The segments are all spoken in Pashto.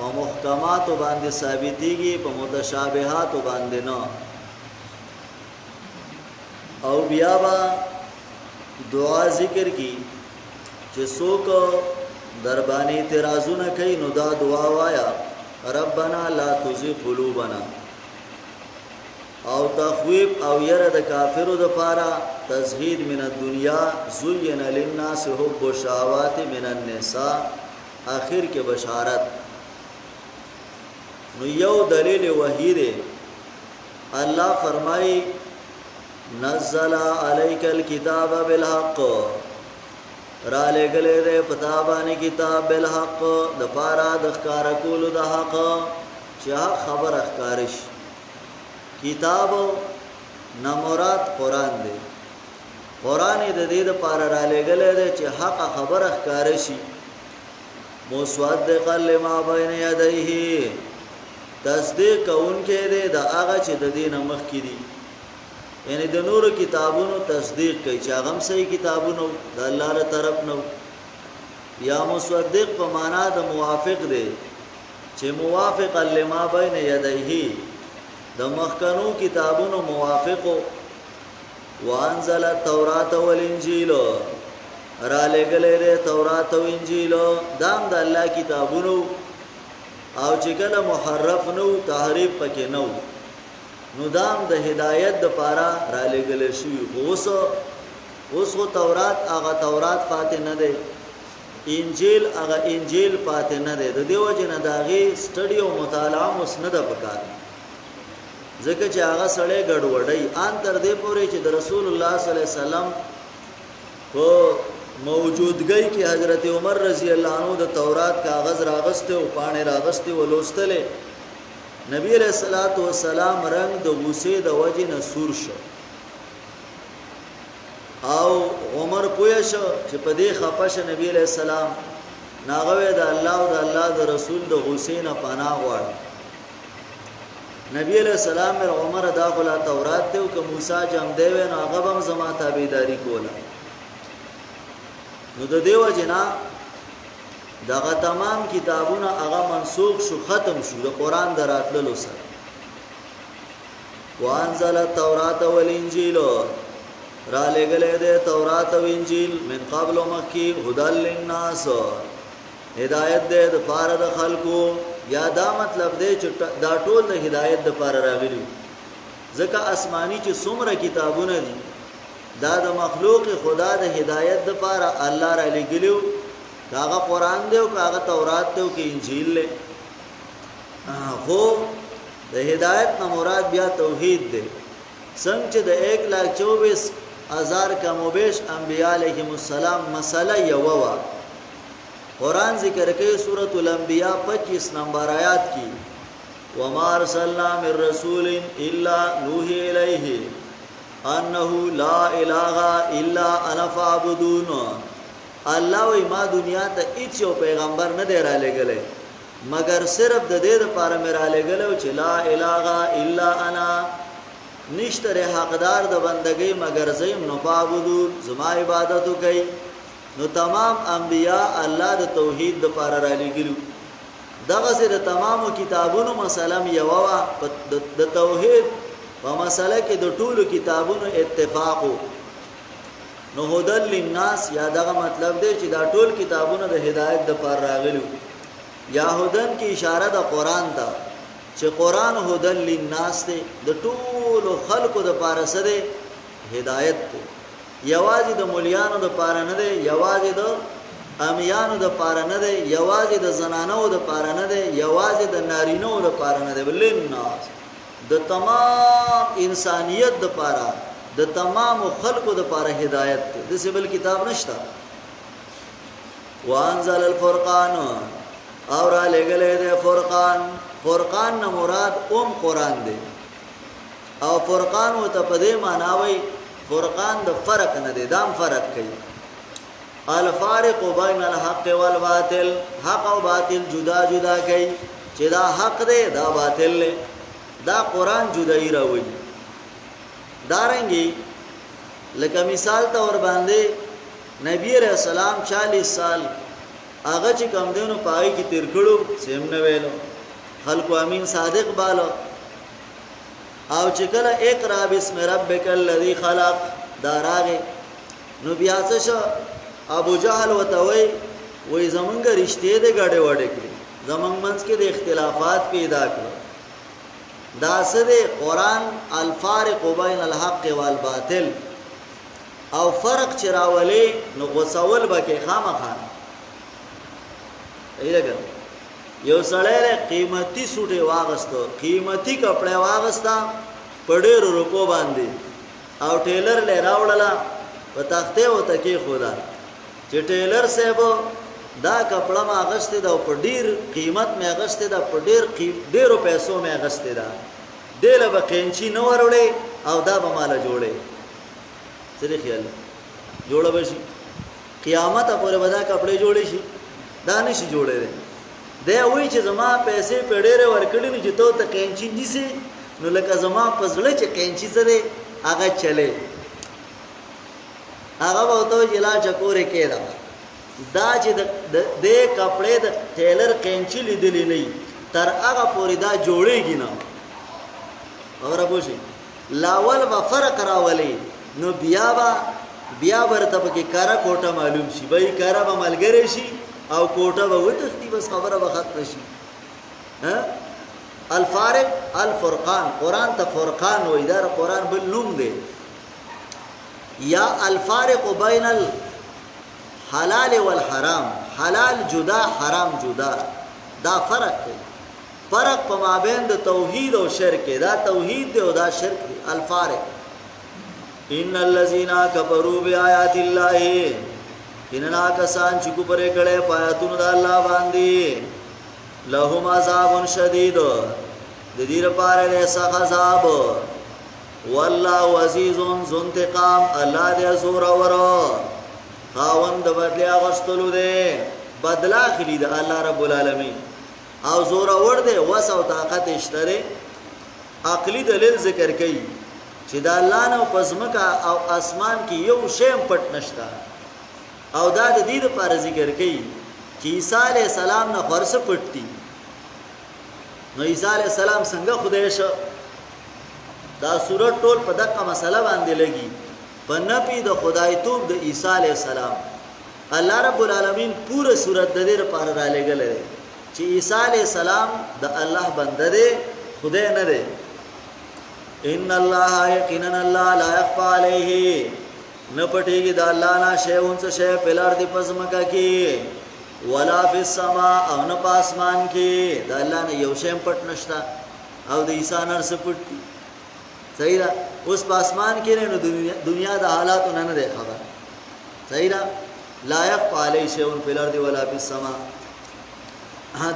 په محکماتو باندې ثابتېږي، په متشابهاتو باندې نه. او بیا به دعا ذکر کی چې څوک در باندې اعتراضونه کوي نو دا دعا وایا ربنا لا تزغ قلوبنا. او تخویب او یره د کافرو د پاره تزهید من الدنیا زین للناس حب الشهوات من النساء آخر کې بشارت. نو یو دلیل وحی دی، الله فرمای نزل علیک الکتاب بالحق، را لګلې دې پتا باندې کتاب بالحق د پاره د ښکار کولو د حق چې خبر ښکارش. کتاب نه مراد قران دی، قران د دې لپاره را لګلې دې چې حق خبر ښکارشي. مصدقا لما بین یدیه، تصدیق کوونکې دې د هغه چې د دې مخ کې دي، یعنی د نور کتابونو تصدیق کوي چې هغه صحیح کتابونو د الله له طرف نو. یا مصدق په معنا د موافق دی چې موافق لما بین یدیه د مخکنو کتابونو موافقو. وانزل التوراة والانجیل، را لګلې ده تورات او انجیل دام د الله کتابونو. او چې کله محرف نو تحریف پکې نو نو دام د هدایت د پاره را لګلې شوی. اوس تورات هغه تورات فاتح نه دی، انجیل هغه انجیل پاتې نه دی. د دیو جن داغي سټډي او مطالعه اوس نه ده پکار، ځکه چې هغه سړی ګډوډي ان تر دې پورې چې د رسول الله صلی الله علیه وسلم په موجودګۍ کې حضرت عمر رضی الله عنه د تورات کاغذ راغسته او پانه راغسته ولوستله. نبی علیہ الصلوۃ والسلام رنگ د غصې د وجه نه سور شو او عمر پوه شو چې په دې خپش نبی علیہ السلام ناغوي د الله او د الله د رسول د غصې نه پناه غواړي. نبی علیہ السلام عمر داخله تورات ته او که موسی جام دی نو هغه هم زما تابعداري کوله. نو د دیو جنا دغه تمام کتابونه هغه منسوخ شو، ختم شو د قران دراتلو سره. وانزل التوراة والانجیل، را لګلې ده تورات او انجیل من قبل مکی هدى للناس، هدایت ده د پاره د خلقو. یا دا مطلب دی چې دا ټول د هدایت د پاره راغلي، ځکه آسمانی چې څومره کتابونه دي دا د مخلوق خدا د هدایت د پاره الله را لګلیو. کاغه قران دی او کاغه تورات دی او کې انجیل له خو د هدایت نه مراد بیا توحید دی. څنګه چې د 1,24,000 کم و بیش انبیاء علیهم السلام مسله یو وا. قرآن ذکر کوي سورۃ الانبیاء 25 نمبر آیات کی وما ارسلنا من رسول الا نوحي الیه انه لا اله الا انا فاعبدون. الله وی ما دنیا ته هیڅ یو پیغمبر نه دی را لګلې مگر صرف د دې لپاره مې را لګلې چې لا اله الا انا، نشته حقدار د بندګۍ مگر زیم نو فاعبدون، زما عبادت وکړي. نو تمام انبیاء الله د توحید د پاره را لګلو. دغه سره تمامو کتابونو مسلم یو وا د توحید په مسله کې د ټولو کتابونو اتفاق. نو هدل للناس یا دغه مطلب دی چې دا ټول کتابونه د هدایت د پاره راغلو. یا هدن کې اشاره د قران ته چې قران هدل للناس دی، د ټولو خلقو د پاره سره هدایت دی. یوازې د مولیانو د پاره نه دی، یوازې د امیانو د پاره نه دی، یوازې د زنانو د پاره نه دی، یوازې د نارینو د پاره نه دی، بلکې الناس د تمام انسانیت د پاره، د تمام خلقو د پاره هدایت دی. د سبل کتاب نشته. وانزل الفرقان، اور لګلې ده فرقان. فرقان نه مراد قران دی او فرقان وته په دې معنی وای فرقان د فرق نه دی، دام فرق کوي. الفارق بین الحق والباطل، حق او باطل جدا جدا کوي چې دا حق دی دا باطل دی. دا قران جدای راوي. دارنګي لکه مثال تور باندې نبی رسول الله 40 سال هغه چې کم دینو پای کې تیر کړو سیم نه ویلو خلکو امین صادق بالو او چې کله اقرا بسم ربک الذی خلق داراغه نو بیا څه شو ابو جهل وتوي وې زمونږ رښتې دې غړې وړې کړې زمونږ منځ کې د اختلافات پیدا کړو دا سره قرآن الفارق بین الحق والباطل او فرق چراولې نو غوسول بکې خامخا ایلګر یو سړی قیمتي سوټي واغستو قیمتي کپڑے واغستا په ډېرو روپو باندې او ټیلر له راوړلا په تخته وته کې خدا چې ټیلر صاحب دا کپڑا ما اغسته دا په ډیر قیمت می اغسته دا په ډیرو پیسو می اغسته دا دله به قینچی نو وروړي او دا به مال جوړي څه خیال جوړه بشي قیامت پورې ودا کپڑے جوړي شي دا نشي جوړي دی وای چې زما پیسې په ډیره ورکړې نه چې ته قینچی نیسي نو لکه زما پزړه چې قینچی سره هغه چلے هغه وته جلا چکورې کېدا دا چې د کپڑے د ټیلر قینچی لیدلې نه تر هغه پورې دا جوړېږي نه اور ابوشي لاول به فرق راولي نو بیا ورته پکې کارا کوټه معلوم شي به کارا به ملګری شي او کوټه به وټختی بس خبره به ختم شي ها الفارق الفرقان قران ته فرقان وې دا قران بل نوم دی یا الفارق بین الحلال والحرام حلال جدا حرام جدا دا فرق دی فرق په مابین د توحید او شرک دا توحید دی او دا شرک دی الفارق ان الذين كفروا بآيات الله اننا کسان چې کو پرې کړه پاتونو د الله باندې لهم عذاب شدید د دې لپاره له سخت عذاب والله عزیز ذو انتقام الله دې زور اور خاوند بدلی اغستلو دې بدلا خلی د الله رب العالمین او زور اور دې وس او طاقت اشتره عقلی دلیل ذکر کړي چې د الله نو پزمکا او اسمان کې یو شی پټ نشتا او دا د دې لپاره ذکر کړي چې عیسی علی السلام نه فرض پټي نو عیسی علی السلام څنګه خدای شو دا سورۃ ټول په دغه مسله باندې لګي په نبی د خدای توب د عیسی علی السلام الله رب العالمین پوره سورۃ د دې لپاره را لګل چې عیسی علی السلام د الله بنده دی خدای نه دی ان الله یقینا الله لا يخفى عليه نه پټیږي د الله نه شی اونڅ شی پلار دی پزمکا کې ولا فی السما او نه پاسمان کې د الله نه یو شی پټ نشتا او د عیسی نر څخه پټ صحیح ده اوس پاسمان کې نه دنیا د حالاتو نه نه خبر صحیح ده لا يخفى عليه شی پلار دی ولا فی السما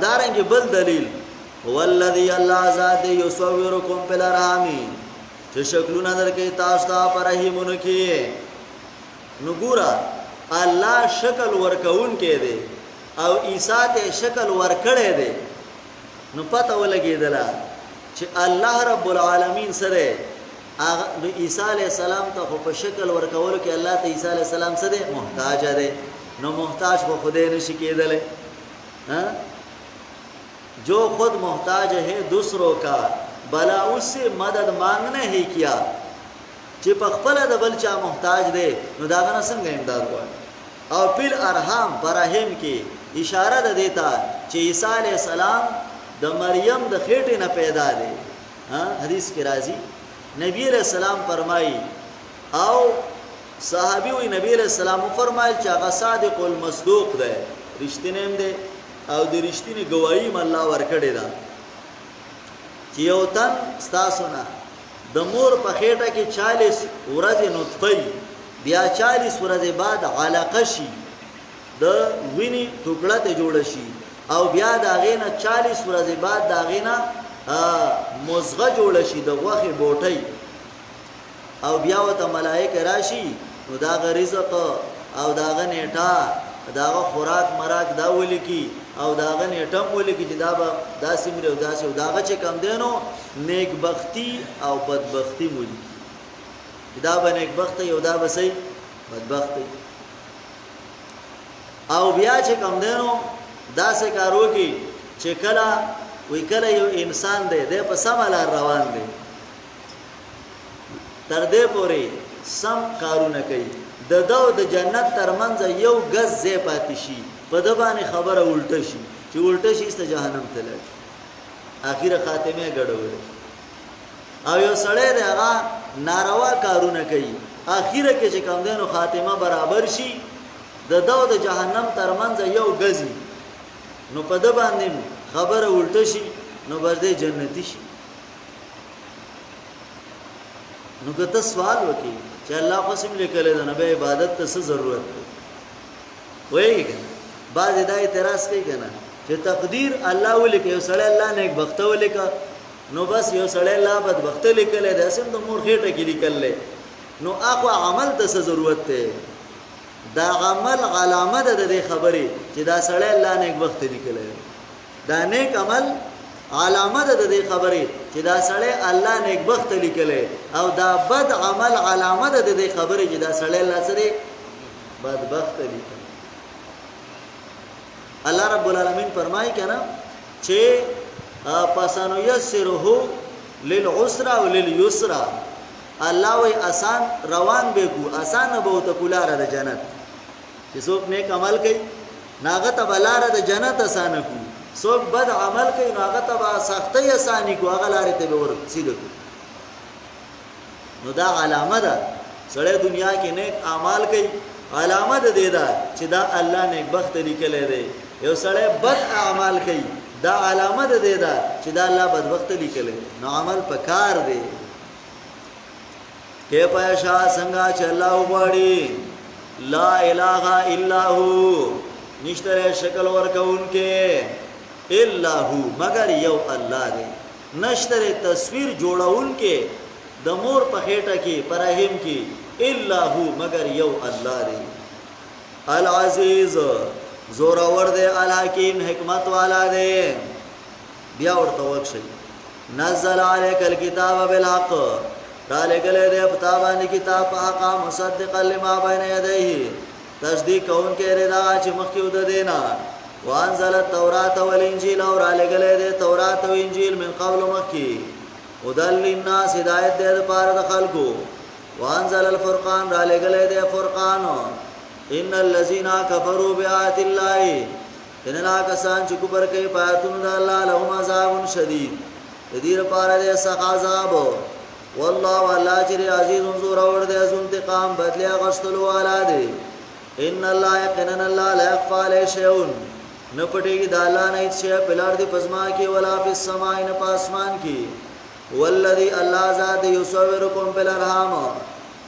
دارنګ بل دلیل هو الذي الله ذات يصوركم في الارحام چې شکلونه درکې تاسو ته پر رحمونو کې نګورا الله شکل ورکون کې دی او عیسی ته شکل ورکړې دی نو پته ولګېدله چې الله رب العالمین سره هغه عیسی علی السلام ته په شکل ورکول کې الله ته عیسی علی السلام سره محتاج دی نو محتاج خو خدای نشي کېدلی ها जो खुद मोहताज है दूसरों का भला उससे मदद मांगना है क्या چې په خپل د بل چا محتاج دی نو دا غنه څنګه امداد وای او پیر ارحام برahim کې اشاره ده دیتا چې عیسی علی السلام د مریم د خېټې نه پیدا دی حدیث کې راځي نبی علیہ السلام فرمایي او صحابي وي نبی علیہ السلام فرمایل چې هغه صادق المصدوق دی رښتینی دی او د رښتینی گواہی م الله ورکړی دا چې یو تن ستاسو نه د مور په خېټه کې 40 ورځې نطفه بیا 40 ورځې بعد علقه شي د ویني ټوکړه ته جوړ شي او بیا دا غینه 40 ورځې بعد دا غینه مزغه جوړ شي د غوخه بوټي او بیا وته ملائکه راشي نو دا رزق او دا غنیټه دا خوراک مراک دا ولیکي او دا غنیټم ولیکي چې دا به داسې مری او داسې او دا چې کم دینو نیک بختی او بدبختی ولیکي دا به نیک بخت یو دا به سي بدبختی او بیا چې کم دینو داسې کارو کې چې کله یو انسان دی په سمه لار روان دی تر دې پورې سم کارونه کوي د جنت ترمنځ یو غز ځای پاتې شي په د باندې خبره الټه شي چې الټه شي ست جهنم ته لګي اخیره خاتمه ګډوډ او یو سړی دی هغه ناروا کارونه کوي اخیره کې چې کوم دینو خاتمه برابر شي د جهنم ترمنځ یو غزي نو په د باندې خبره الټه شي نو برده جنتی شي نو که سوال وکي چې الله قسم لیکل د نبی عبادت ته څه ضرورت دی وایي کنه بعض دا اعتراض کوي کنه چې تقدیر الله ولیکي یو سړی الله نیک بخته ولیکا نو بس یو سړی الله بدبخته لیکل دی اسیم د مور خېټه کې لیکل نو اخو عمل ته څه ضرورت دی دا عمل علامه ده د خبرې چې دا سړی الله نیک بخته لیکل دا نیک عمل علامه ده د خبرې چې دا سړی الله نیک بخت لیکلی او دا بد عمل علامه ده د خبرې چې دا سړی الله سره بدبخت لیکلی الله رب العالمین فرمایي کنه چې پسانو یسره للعسر او لليسر الله وی آسان روان به کو آسان به ته کولار د جنت چې څوک نیک عمل کوي ناغه ته بلار د جنت آسان کو څوک بد عمل کوي نو هغه ته سختي اساني کو هغه لارې ته به ورسېد نو دا علامه ده سړی دنیا کې نیک اعمال کوي علامه ده دا چې دا الله نیک بخت لیکل دی یو سړی بد اعمال کوي دا علامه ده دا چې دا الله بدبخت لیکل نو عمل پکار دی کې پېښه څنګه چې الله وغواړي لا اله الا هو نشته شکل ورکوونکې الا هو مگر یو الله دی نشتره تصویر جوړون کې د مور په خېټه کې پرهم کې الا هو مگر یو الله دی العزیز زور اور دی الحکیم حکمت والا دی بیا ورته وښي نزل عليك الكتاب بالحق را لګلې دی په باندې کتاب په حق مصدقا لما بين يديه تصدیق کوونکې رضا چې مخکې ود دینا وانزل التوراة والانجيل اور لګلې دي تورات او انجیل من قبل مکی هدى للناس هدایت دې لپاره د خلکو وانزل الفرقان را لګلې دي فرقان ان الذين كفروا بآيات الله ان لا کسان چې کفر کوي پاتون د الله لهم عذاب شدید دې لپاره دې سخت عذاب والله والله چې عزیز زور اور دې از انتقام بدلی غشتلو والا دي ان الله يقينا الله لا يخفى عليه شيء न पटेगी दाला नहीं छे पिलार दी पजमा की वला फिस समाई न पासमान की वल्लदी अल्लाह ज़ात युसव्विरुकुम फिल अरहाम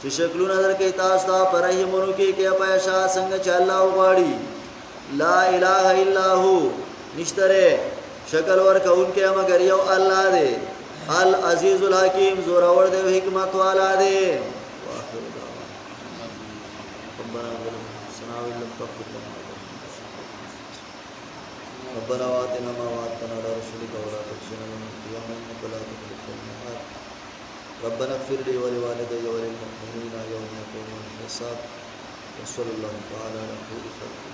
چې شکلو نظر کې تاسو ته پرې مونږ کې کې پېښه څنګه چې الله وغواړي لا اله الا هو نشتره شکل ورکون کې مگر یو الله دی العزیز الحکیم زور اور دی حکمت والا دی ربنا واتنا ما وعدتنا على رسلك ولا تخزنا يوم القيامة إنك لا تخلف الميعاد ربنا اغفر لي ولوالدي وللمؤمنين يوم يقوم الحساب وصلى الله تعالى على خير خلقه